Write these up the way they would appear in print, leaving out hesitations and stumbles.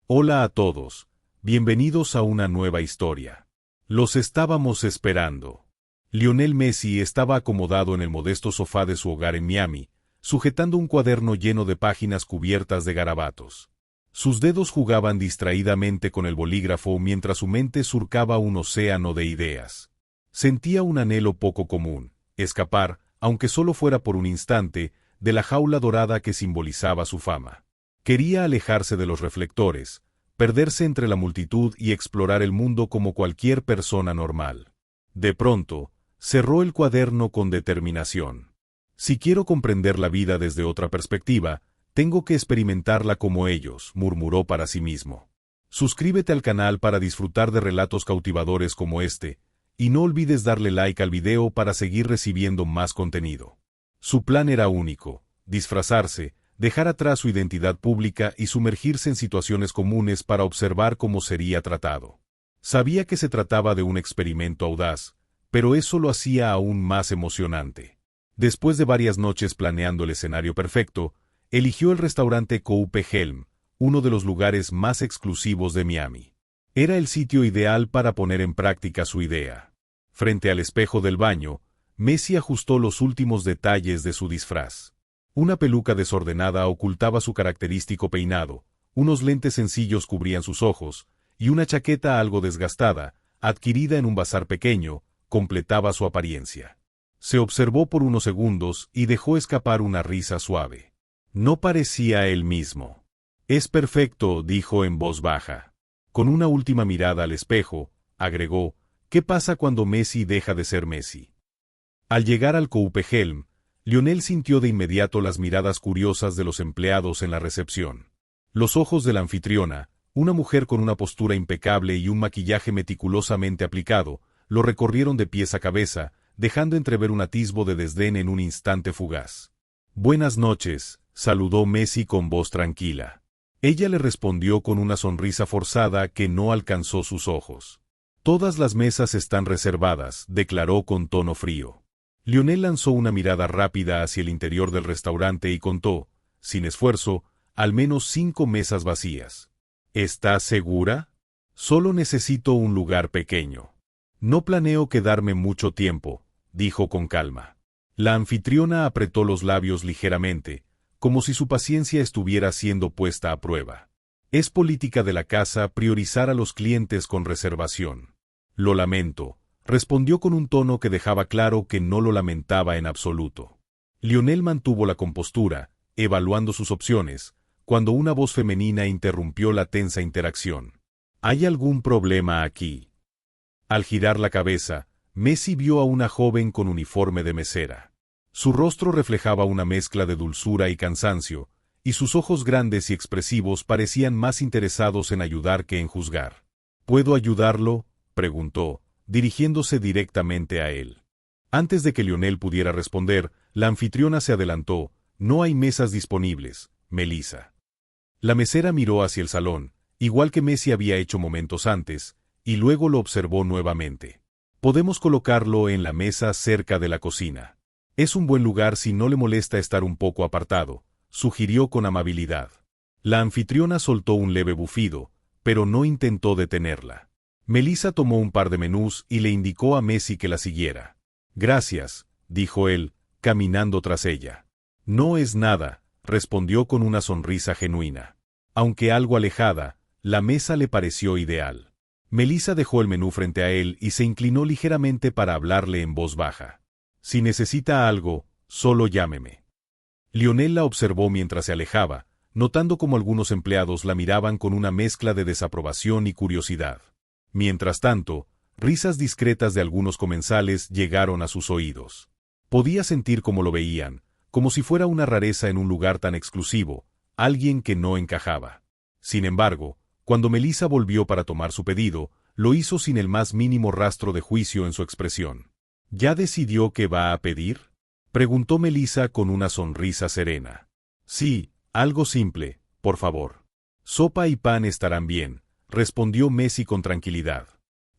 Hola a todos, bienvenidos a una nueva historia. Los estábamos esperando. Lionel Messi estaba acomodado en el modesto sofá de su hogar en Miami, sujetando un cuaderno lleno de páginas cubiertas de garabatos. Sus dedos jugaban distraídamente con el bolígrafo mientras su mente surcaba un océano de ideas. Sentía un anhelo poco común, escapar, aunque solo fuera por un instante, de la jaula dorada que simbolizaba su fama. Quería alejarse de los reflectores, perderse entre la multitud y explorar el mundo como cualquier persona normal. De pronto, cerró el cuaderno con determinación. Si quiero comprender la vida desde otra perspectiva, tengo que experimentarla como ellos, murmuró para sí mismo. Suscríbete al canal para disfrutar de relatos cautivadores como este, y no olvides darle like al video para seguir recibiendo más contenido. Su plan era único: disfrazarse, dejar atrás su identidad pública y sumergirse en situaciones comunes para observar cómo sería tratado. Sabía que se trataba de un experimento audaz, pero eso lo hacía aún más emocionante. Después de varias noches planeando el escenario perfecto, eligió el restaurante Coupe Helm, uno de los lugares más exclusivos de Miami. Era el sitio ideal para poner en práctica su idea. Frente al espejo del baño, Messi ajustó los últimos detalles de su disfraz. Una peluca desordenada ocultaba su característico peinado, unos lentes sencillos cubrían sus ojos, y una chaqueta algo desgastada, adquirida en un bazar pequeño, completaba su apariencia. Se observó por unos segundos y dejó escapar una risa suave. No parecía él mismo. «Es perfecto», dijo en voz baja. Con una última mirada al espejo, agregó: «¿Qué pasa cuando Messi deja de ser Messi?». Al llegar al Coupe Helm, Lionel sintió de inmediato las miradas curiosas de los empleados en la recepción. Los ojos de la anfitriona, una mujer con una postura impecable y un maquillaje meticulosamente aplicado, lo recorrieron de pies a cabeza, dejando entrever un atisbo de desdén en un instante fugaz. «Buenas noches», saludó Messi con voz tranquila. Ella le respondió con una sonrisa forzada que no alcanzó sus ojos. «Todas las mesas están reservadas», declaró con tono frío. Lionel lanzó una mirada rápida hacia el interior del restaurante y contó, sin esfuerzo, al menos 5 mesas vacías. «¿Estás segura? Solo necesito un lugar pequeño. No planeo quedarme mucho tiempo», dijo con calma. La anfitriona apretó los labios ligeramente, como si su paciencia estuviera siendo puesta a prueba. «Es política de la casa priorizar a los clientes con reservación». «Lo lamento», respondió con un tono que dejaba claro que no lo lamentaba en absoluto. Lionel mantuvo la compostura, evaluando sus opciones, cuando una voz femenina interrumpió la tensa interacción. «¿Hay algún problema aquí?». Al girar la cabeza, Messi vio a una joven con uniforme de mesera. Su rostro reflejaba una mezcla de dulzura y cansancio, y sus ojos grandes y expresivos parecían más interesados en ayudar que en juzgar. «¿Puedo ayudarlo?», preguntó, dirigiéndose directamente a él. Antes de que Lionel pudiera responder, la anfitriona se adelantó: «No hay mesas disponibles, Melissa». La mesera miró hacia el salón, igual que Messi había hecho momentos antes, y luego lo observó nuevamente. «Podemos colocarlo en la mesa cerca de la cocina. Es un buen lugar si no le molesta estar un poco apartado», sugirió con amabilidad. La anfitriona soltó un leve bufido, pero no intentó detenerla. Melissa tomó un par de menús y le indicó a Messi que la siguiera. «Gracias», dijo él, caminando tras ella. «No es nada», respondió con una sonrisa genuina. Aunque algo alejada, la mesa le pareció ideal. Melissa dejó el menú frente a él y se inclinó ligeramente para hablarle en voz baja. «Si necesita algo, solo llámeme». Lionel la observó mientras se alejaba, notando cómo algunos empleados la miraban con una mezcla de desaprobación y curiosidad. Mientras tanto, risas discretas de algunos comensales llegaron a sus oídos. Podía sentir cómo lo veían, como si fuera una rareza en un lugar tan exclusivo, alguien que no encajaba. Sin embargo, cuando Melissa volvió para tomar su pedido, lo hizo sin el más mínimo rastro de juicio en su expresión. «¿Ya decidió qué va a pedir?», preguntó Melissa con una sonrisa serena. «Sí, algo simple, por favor». «Sopa y pan estarán bien», respondió Messi con tranquilidad.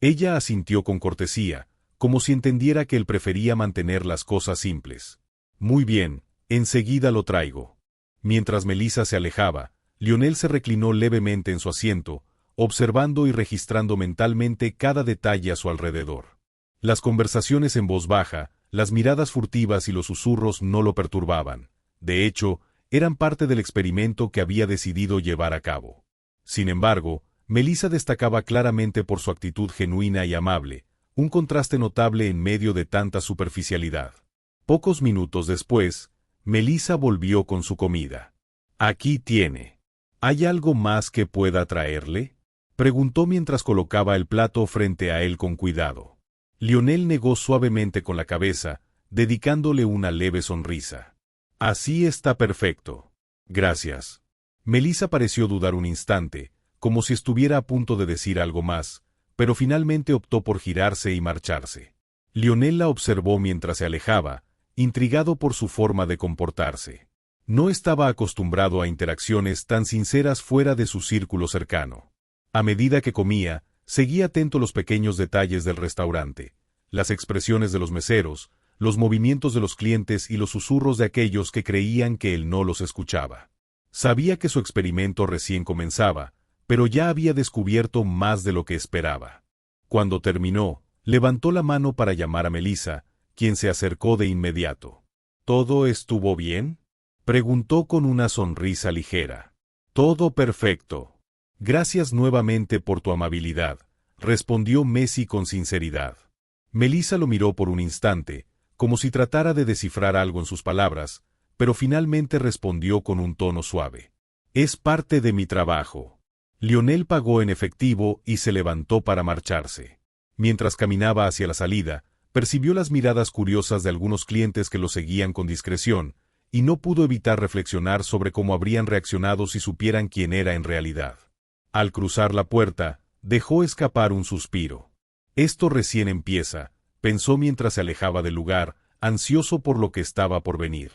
Ella asintió con cortesía, como si entendiera que él prefería mantener las cosas simples. «Muy bien, enseguida lo traigo». Mientras Melissa se alejaba, Lionel se reclinó levemente en su asiento, observando y registrando mentalmente cada detalle a su alrededor. Las conversaciones en voz baja, las miradas furtivas y los susurros no lo perturbaban. De hecho, eran parte del experimento que había decidido llevar a cabo. Sin embargo, Melissa destacaba claramente por su actitud genuina y amable, un contraste notable en medio de tanta superficialidad. Pocos minutos después, Melissa volvió con su comida. «Aquí tiene. ¿Hay algo más que pueda traerle?», preguntó mientras colocaba el plato frente a él con cuidado. Lionel negó suavemente con la cabeza, dedicándole una leve sonrisa. «Así está perfecto. Gracias». Melissa pareció dudar un instante, como si estuviera a punto de decir algo más, pero finalmente optó por girarse y marcharse. Lionel la observó mientras se alejaba, intrigado por su forma de comportarse. No estaba acostumbrado a interacciones tan sinceras fuera de su círculo cercano. A medida que comía, seguía atento a los pequeños detalles del restaurante, las expresiones de los meseros, los movimientos de los clientes y los susurros de aquellos que creían que él no los escuchaba. Sabía que su experimento recién comenzaba, pero ya había descubierto más de lo que esperaba. Cuando terminó, levantó la mano para llamar a Melissa, quien se acercó de inmediato. «¿Todo estuvo bien?», preguntó con una sonrisa ligera. «Todo perfecto. Gracias nuevamente por tu amabilidad», respondió Messi con sinceridad. Melissa lo miró por un instante, como si tratara de descifrar algo en sus palabras, pero finalmente respondió con un tono suave. «Es parte de mi trabajo». Lionel pagó en efectivo y se levantó para marcharse. Mientras caminaba hacia la salida, percibió las miradas curiosas de algunos clientes que lo seguían con discreción, y no pudo evitar reflexionar sobre cómo habrían reaccionado si supieran quién era en realidad. Al cruzar la puerta, dejó escapar un suspiro. «Esto recién empieza», pensó mientras se alejaba del lugar, ansioso por lo que estaba por venir.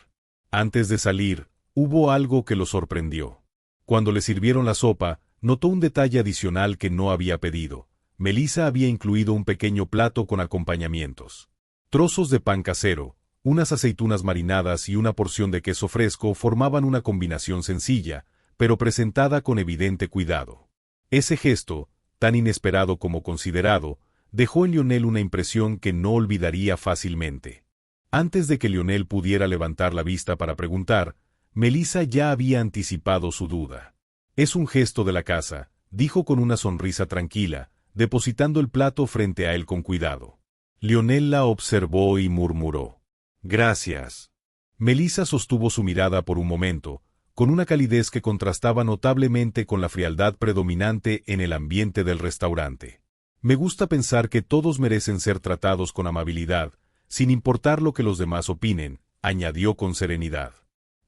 Antes de salir, hubo algo que lo sorprendió. Cuando le sirvieron la sopa, notó un detalle adicional que no había pedido. Melissa había incluido un pequeño plato con acompañamientos. Trozos de pan casero, unas aceitunas marinadas y una porción de queso fresco formaban una combinación sencilla, pero presentada con evidente cuidado. Ese gesto, tan inesperado como considerado, dejó en Lionel una impresión que no olvidaría fácilmente. Antes de que Lionel pudiera levantar la vista para preguntar, Melissa ya había anticipado su duda. «Es un gesto de la casa», dijo con una sonrisa tranquila, depositando el plato frente a él con cuidado. Lionel la observó y murmuró: «Gracias». Melissa sostuvo su mirada por un momento, con una calidez que contrastaba notablemente con la frialdad predominante en el ambiente del restaurante. «Me gusta pensar que todos merecen ser tratados con amabilidad, sin importar lo que los demás opinen», añadió con serenidad.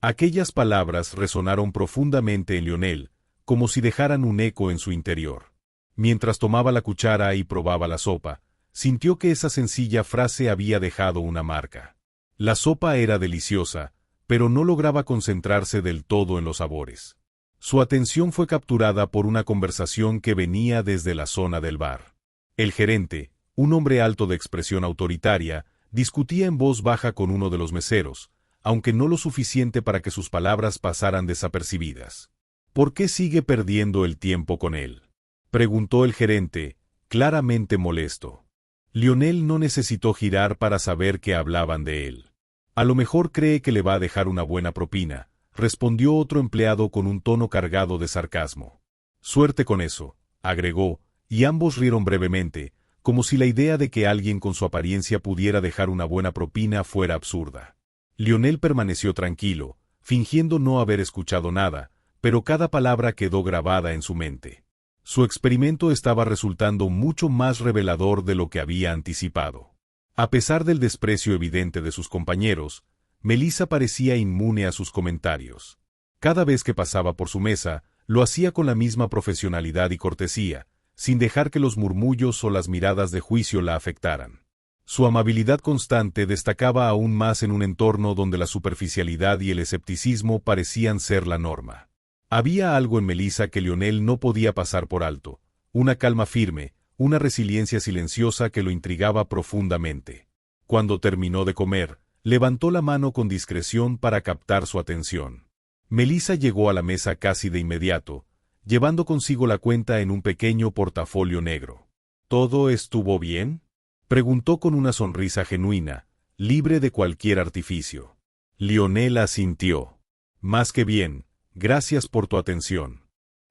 Aquellas palabras resonaron profundamente en Lionel, como si dejaran un eco en su interior. Mientras tomaba la cuchara y probaba la sopa, sintió que esa sencilla frase había dejado una marca. La sopa era deliciosa, pero no lograba concentrarse del todo en los sabores. Su atención fue capturada por una conversación que venía desde la zona del bar. El gerente, un hombre alto de expresión autoritaria, discutía en voz baja con uno de los meseros, aunque no lo suficiente para que sus palabras pasaran desapercibidas. «¿Por qué sigue perdiendo el tiempo con él?», preguntó el gerente, claramente molesto. Lionel no necesitó girar para saber que hablaban de él. «A lo mejor cree que le va a dejar una buena propina», respondió otro empleado con un tono cargado de sarcasmo. «Suerte con eso», agregó, y ambos rieron brevemente, como si la idea de que alguien con su apariencia pudiera dejar una buena propina fuera absurda. Lionel permaneció tranquilo, fingiendo no haber escuchado nada, pero cada palabra quedó grabada en su mente. Su experimento estaba resultando mucho más revelador de lo que había anticipado. A pesar del desprecio evidente de sus compañeros, Melissa parecía inmune a sus comentarios. Cada vez que pasaba por su mesa, lo hacía con la misma profesionalidad y cortesía, sin dejar que los murmullos o las miradas de juicio la afectaran. Su amabilidad constante destacaba aún más en un entorno donde la superficialidad y el escepticismo parecían ser la norma. Había algo en Melissa que Lionel no podía pasar por alto, una calma firme, una resiliencia silenciosa que lo intrigaba profundamente. Cuando terminó de comer, levantó la mano con discreción para captar su atención. Melissa llegó a la mesa casi de inmediato, llevando consigo la cuenta en un pequeño portafolio negro. ¿Todo estuvo bien?, preguntó con una sonrisa genuina, libre de cualquier artificio. Lionel asintió. Más que bien, gracias por tu atención.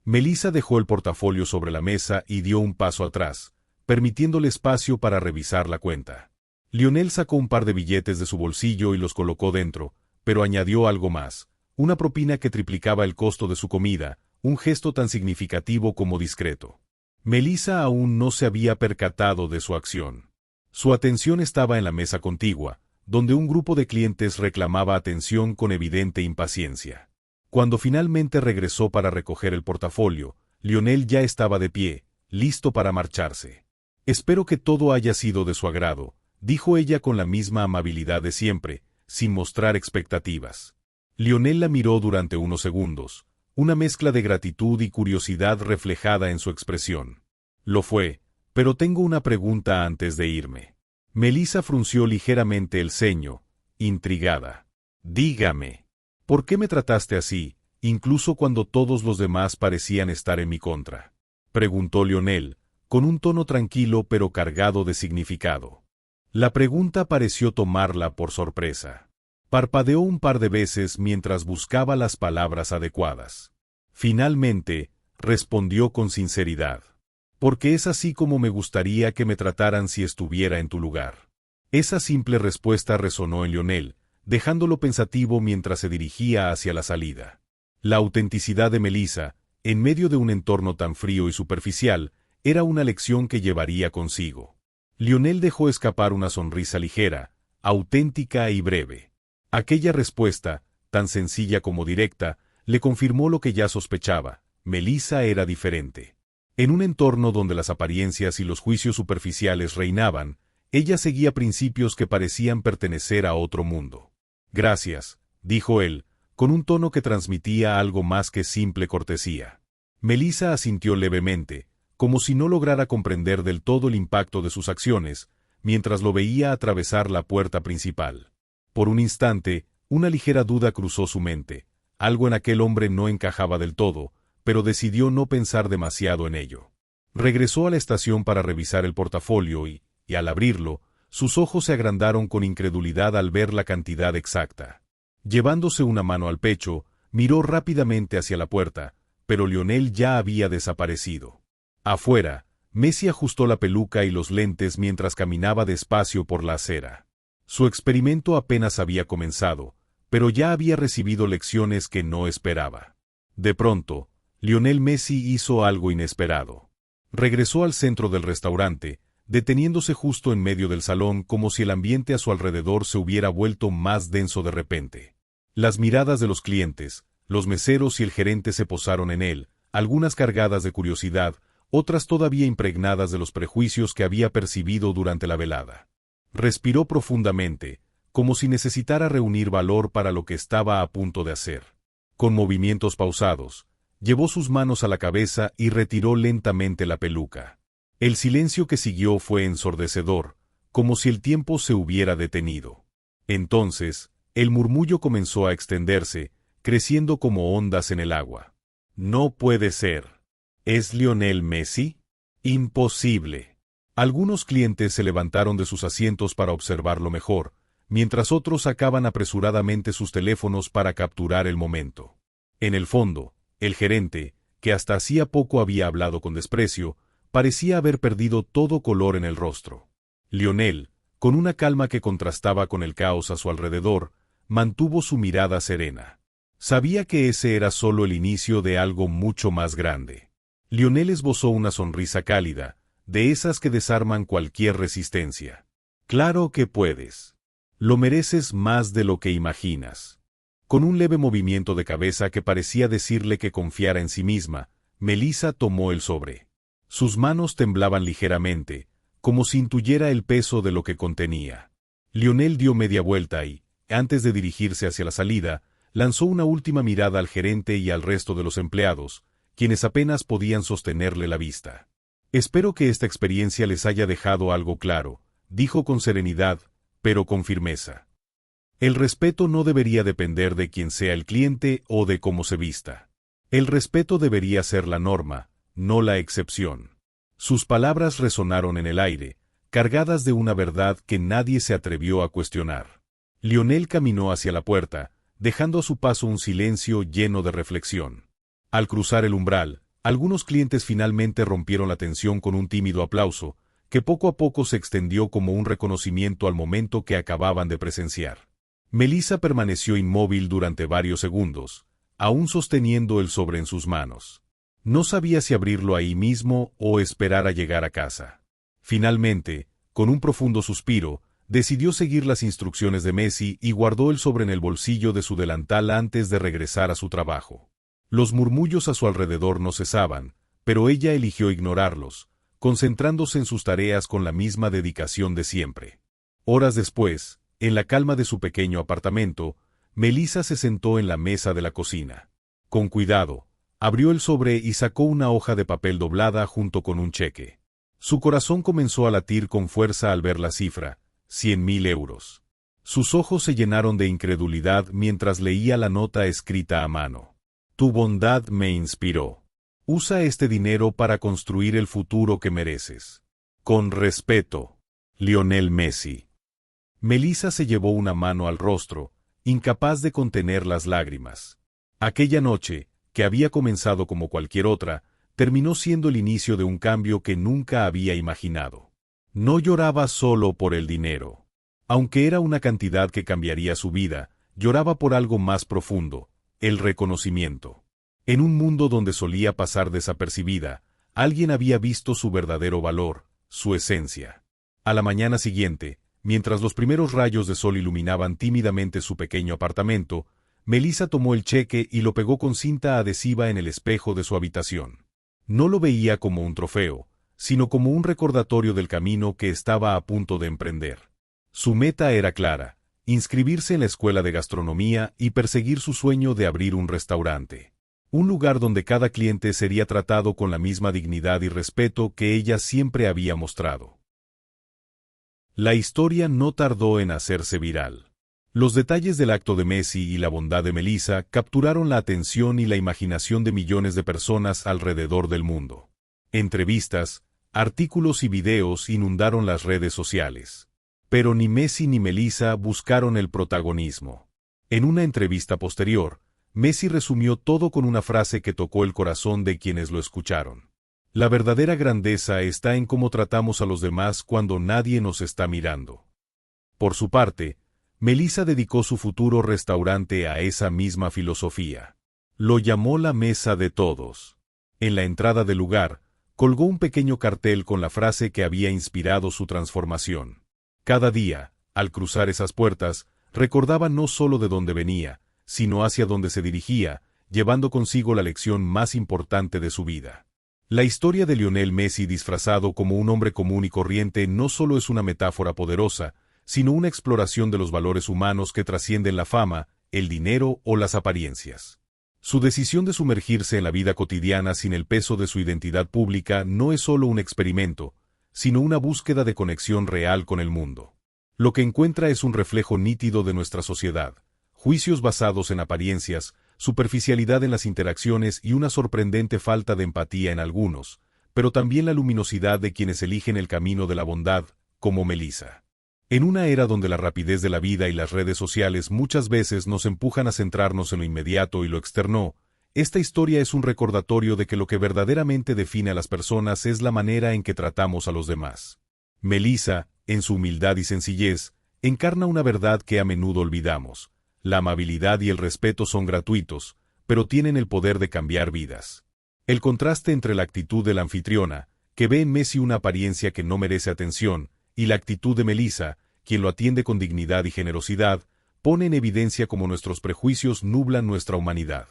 Melissa dejó el portafolio sobre la mesa y dio un paso atrás, permitiéndole espacio para revisar la cuenta. Lionel sacó un par de billetes de su bolsillo y los colocó dentro, pero añadió algo más, una propina que triplicaba el costo de su comida, un gesto tan significativo como discreto. Melissa aún no se había percatado de su acción. Su atención estaba en la mesa contigua, donde un grupo de clientes reclamaba atención con evidente impaciencia. Cuando finalmente regresó para recoger el portafolio, Lionel ya estaba de pie, listo para marcharse. «Espero que todo haya sido de su agrado», dijo ella con la misma amabilidad de siempre, sin mostrar expectativas. Lionel la miró durante unos segundos, una mezcla de gratitud y curiosidad reflejada en su expresión. «Lo fue, pero tengo una pregunta antes de irme». Melissa frunció ligeramente el ceño, intrigada. «Dígame, ¿por qué me trataste así, incluso cuando todos los demás parecían estar en mi contra?», preguntó Lionel, con un tono tranquilo pero cargado de significado. La pregunta pareció tomarla por sorpresa. Parpadeó un par de veces mientras buscaba las palabras adecuadas. Finalmente, respondió con sinceridad. «Porque es así como me gustaría que me trataran si estuviera en tu lugar». Esa simple respuesta resonó en Lionel, dejándolo pensativo mientras se dirigía hacia la salida. La autenticidad de Melissa, en medio de un entorno tan frío y superficial, era una lección que llevaría consigo. Lionel dejó escapar una sonrisa ligera, auténtica y breve. Aquella respuesta, tan sencilla como directa, le confirmó lo que ya sospechaba: Melissa era diferente. En un entorno donde las apariencias y los juicios superficiales reinaban, ella seguía principios que parecían pertenecer a otro mundo. «Gracias», dijo él, con un tono que transmitía algo más que simple cortesía. Melissa asintió levemente, como si no lograra comprender del todo el impacto de sus acciones, mientras lo veía atravesar la puerta principal. Por un instante, una ligera duda cruzó su mente. Algo en aquel hombre no encajaba del todo, pero decidió no pensar demasiado en ello. Regresó a la estación para revisar el portafolio y al abrirlo, sus ojos se agrandaron con incredulidad al ver la cantidad exacta. Llevándose una mano al pecho, miró rápidamente hacia la puerta, pero Lionel ya había desaparecido. Afuera, Messi ajustó la peluca y los lentes mientras caminaba despacio por la acera. Su experimento apenas había comenzado, pero ya había recibido lecciones que no esperaba. De pronto, Lionel Messi hizo algo inesperado. Regresó al centro del restaurante, deteniéndose justo en medio del salón como si el ambiente a su alrededor se hubiera vuelto más denso de repente. Las miradas de los clientes, los meseros y el gerente se posaron en él, algunas cargadas de curiosidad, otras todavía impregnadas de los prejuicios que había percibido durante la velada. Respiró profundamente, como si necesitara reunir valor para lo que estaba a punto de hacer. Con movimientos pausados, llevó sus manos a la cabeza y retiró lentamente la peluca. El silencio que siguió fue ensordecedor, como si el tiempo se hubiera detenido. Entonces, el murmullo comenzó a extenderse, creciendo como ondas en el agua. «No puede ser. ¿Es Lionel Messi? Imposible». Algunos clientes se levantaron de sus asientos para observarlo mejor, mientras otros sacaban apresuradamente sus teléfonos para capturar el momento. En el fondo, el gerente, que hasta hacía poco había hablado con desprecio, parecía haber perdido todo color en el rostro. Lionel, con una calma que contrastaba con el caos a su alrededor, mantuvo su mirada serena. Sabía que ese era solo el inicio de algo mucho más grande. Lionel esbozó una sonrisa cálida, de esas que desarman cualquier resistencia. «Claro que puedes. Lo mereces más de lo que imaginas». Con un leve movimiento de cabeza que parecía decirle que confiara en sí misma, Melissa tomó el sobre. Sus manos temblaban ligeramente, como si intuyera el peso de lo que contenía. Lionel dio media vuelta y, antes de dirigirse hacia la salida, lanzó una última mirada al gerente y al resto de los empleados, quienes apenas podían sostenerle la vista. «Espero que esta experiencia les haya dejado algo claro», dijo con serenidad, pero con firmeza. El respeto no debería depender de quién sea el cliente o de cómo se vista. El respeto debería ser la norma, no la excepción. Sus palabras resonaron en el aire, cargadas de una verdad que nadie se atrevió a cuestionar. Lionel caminó hacia la puerta, dejando a su paso un silencio lleno de reflexión. Al cruzar el umbral, algunos clientes finalmente rompieron la tensión con un tímido aplauso, que poco a poco se extendió como un reconocimiento al momento que acababan de presenciar. Melissa permaneció inmóvil durante varios segundos, aún sosteniendo el sobre en sus manos. No sabía si abrirlo ahí mismo o esperar a llegar a casa. Finalmente, con un profundo suspiro, decidió seguir las instrucciones de Messi y guardó el sobre en el bolsillo de su delantal antes de regresar a su trabajo. Los murmullos a su alrededor no cesaban, pero ella eligió ignorarlos, concentrándose en sus tareas con la misma dedicación de siempre. Horas después, en la calma de su pequeño apartamento, Melissa se sentó en la mesa de la cocina. Con cuidado, abrió el sobre y sacó una hoja de papel doblada junto con un cheque. Su corazón comenzó a latir con fuerza al ver la cifra, 100.000 euros. Sus ojos se llenaron de incredulidad mientras leía la nota escrita a mano. Tu bondad me inspiró. Usa este dinero para construir el futuro que mereces. Con respeto, Lionel Messi. Melissa se llevó una mano al rostro, incapaz de contener las lágrimas. Aquella noche, que había comenzado como cualquier otra, terminó siendo el inicio de un cambio que nunca había imaginado. No lloraba solo por el dinero. Aunque era una cantidad que cambiaría su vida, lloraba por algo más profundo, el reconocimiento. En un mundo donde solía pasar desapercibida, alguien había visto su verdadero valor, su esencia. A la mañana siguiente, mientras los primeros rayos de sol iluminaban tímidamente su pequeño apartamento, Melissa tomó el cheque y lo pegó con cinta adhesiva en el espejo de su habitación. No lo veía como un trofeo, sino como un recordatorio del camino que estaba a punto de emprender. Su meta era clara: inscribirse en la escuela de gastronomía y perseguir su sueño de abrir un restaurante. Un lugar donde cada cliente sería tratado con la misma dignidad y respeto que ella siempre había mostrado. La historia no tardó en hacerse viral. Los detalles del acto de Messi y la bondad de Melissa capturaron la atención y la imaginación de millones de personas alrededor del mundo. Entrevistas, artículos y videos inundaron las redes sociales. Pero ni Messi ni Melissa buscaron el protagonismo. En una entrevista posterior, Messi resumió todo con una frase que tocó el corazón de quienes lo escucharon. La verdadera grandeza está en cómo tratamos a los demás cuando nadie nos está mirando. Por su parte, Melissa dedicó su futuro restaurante a esa misma filosofía. Lo llamó la mesa de todos. En la entrada del lugar, colgó un pequeño cartel con la frase que había inspirado su transformación. Cada día, al cruzar esas puertas, recordaba no solo de dónde venía, sino hacia dónde se dirigía, llevando consigo la lección más importante de su vida. La historia de Lionel Messi disfrazado como un hombre común y corriente no solo es una metáfora poderosa, sino una exploración de los valores humanos que trascienden la fama, el dinero o las apariencias. Su decisión de sumergirse en la vida cotidiana sin el peso de su identidad pública no es solo un experimento, sino una búsqueda de conexión real con el mundo. Lo que encuentra es un reflejo nítido de nuestra sociedad: juicios basados en apariencias, superficialidad en las interacciones y una sorprendente falta de empatía en algunos, pero también la luminosidad de quienes eligen el camino de la bondad, como Melissa. En una era donde la rapidez de la vida y las redes sociales muchas veces nos empujan a centrarnos en lo inmediato y lo externo, esta historia es un recordatorio de que lo que verdaderamente define a las personas es la manera en que tratamos a los demás. Melissa, en su humildad y sencillez, encarna una verdad que a menudo olvidamos: la amabilidad y el respeto son gratuitos, pero tienen el poder de cambiar vidas. El contraste entre la actitud de la anfitriona, que ve en Messi una apariencia que no merece atención, y la actitud de Melissa, quien lo atiende con dignidad y generosidad, pone en evidencia cómo nuestros prejuicios nublan nuestra humanidad.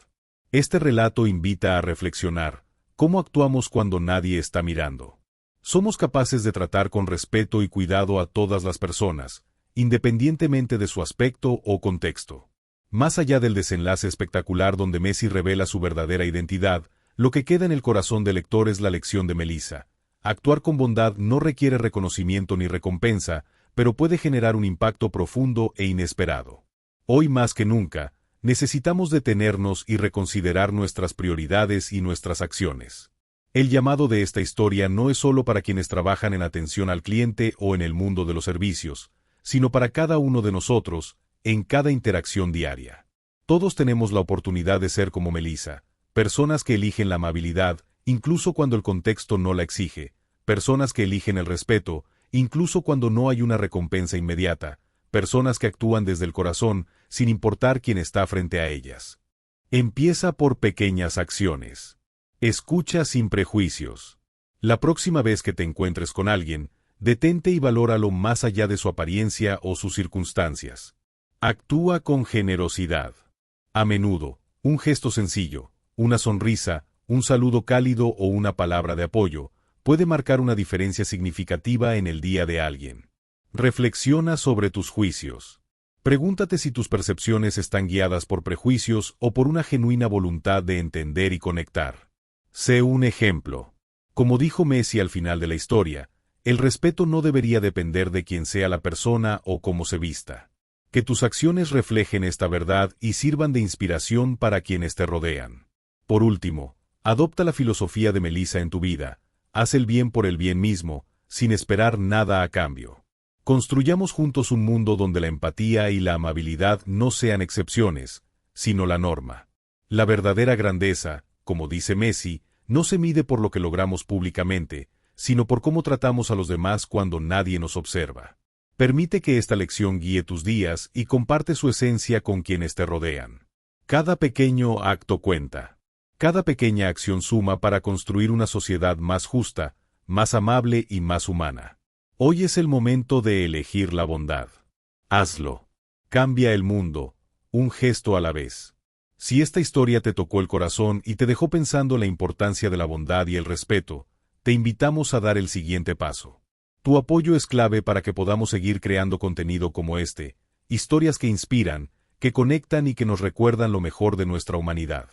Este relato invita a reflexionar: ¿cómo actuamos cuando nadie está mirando? ¿Somos capaces de tratar con respeto y cuidado a todas las personas, independientemente de su aspecto o contexto? Más allá del desenlace espectacular donde Messi revela su verdadera identidad, lo que queda en el corazón del lector es la lección de Melissa. Actuar con bondad no requiere reconocimiento ni recompensa, pero puede generar un impacto profundo e inesperado. Hoy más que nunca, necesitamos detenernos y reconsiderar nuestras prioridades y nuestras acciones. El llamado de esta historia no es solo para quienes trabajan en atención al cliente o en el mundo de los servicios, sino para cada uno de nosotros, en cada interacción diaria. Todos tenemos la oportunidad de ser como Melissa, personas que eligen la amabilidad, incluso cuando el contexto no la exige, personas que eligen el respeto, incluso cuando no hay una recompensa inmediata, personas que actúan desde el corazón, sin importar quién está frente a ellas. Empieza por pequeñas acciones. Escucha sin prejuicios. La próxima vez que te encuentres con alguien, detente y valóralo más allá de su apariencia o sus circunstancias. Actúa con generosidad. A menudo, un gesto sencillo, una sonrisa, un saludo cálido o una palabra de apoyo, puede marcar una diferencia significativa en el día de alguien. Reflexiona sobre tus juicios. Pregúntate si tus percepciones están guiadas por prejuicios o por una genuina voluntad de entender y conectar. Sé un ejemplo. Como dijo Messi al final de la historia, el respeto no debería depender de quién sea la persona o cómo se vista. Que tus acciones reflejen esta verdad y sirvan de inspiración para quienes te rodean. Por último, adopta la filosofía de Melissa en tu vida. Haz el bien por el bien mismo, sin esperar nada a cambio. Construyamos juntos un mundo donde la empatía y la amabilidad no sean excepciones, sino la norma. La verdadera grandeza, como dice Messi, no se mide por lo que logramos públicamente, sino por cómo tratamos a los demás cuando nadie nos observa. Permite que esta lección guíe tus días y comparte su esencia con quienes te rodean. Cada pequeño acto cuenta. Cada pequeña acción suma para construir una sociedad más justa, más amable y más humana. Hoy es el momento de elegir la bondad. Hazlo. Cambia el mundo, un gesto a la vez. Si esta historia te tocó el corazón y te dejó pensando en la importancia de la bondad y el respeto, te invitamos a dar el siguiente paso. Tu apoyo es clave para que podamos seguir creando contenido como este, historias que inspiran, que conectan y que nos recuerdan lo mejor de nuestra humanidad.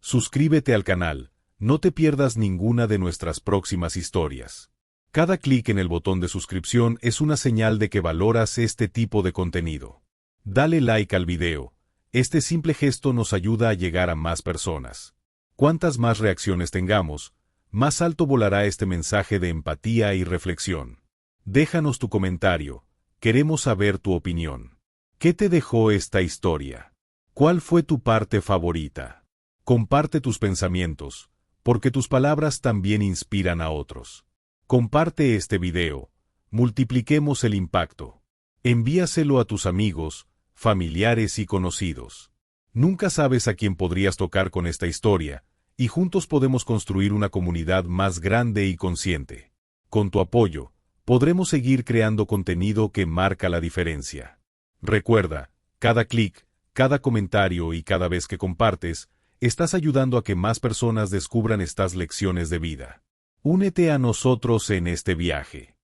Suscríbete al canal, no te pierdas ninguna de nuestras próximas historias. Cada clic en el botón de suscripción es una señal de que valoras este tipo de contenido. Dale like al video. Este simple gesto nos ayuda a llegar a más personas. Cuantas más reacciones tengamos, más alto volará este mensaje de empatía y reflexión. Déjanos tu comentario. Queremos saber tu opinión. ¿Qué te dejó esta historia? ¿Cuál fue tu parte favorita? Comparte tus pensamientos, porque tus palabras también inspiran a otros. Comparte este video, multipliquemos el impacto. Envíaselo a tus amigos, familiares y conocidos. Nunca sabes a quién podrías tocar con esta historia, y juntos podemos construir una comunidad más grande y consciente. Con tu apoyo, podremos seguir creando contenido que marca la diferencia. Recuerda, cada clic, cada comentario y cada vez que compartes, estás ayudando a que más personas descubran estas lecciones de vida. Únete a nosotros en este viaje.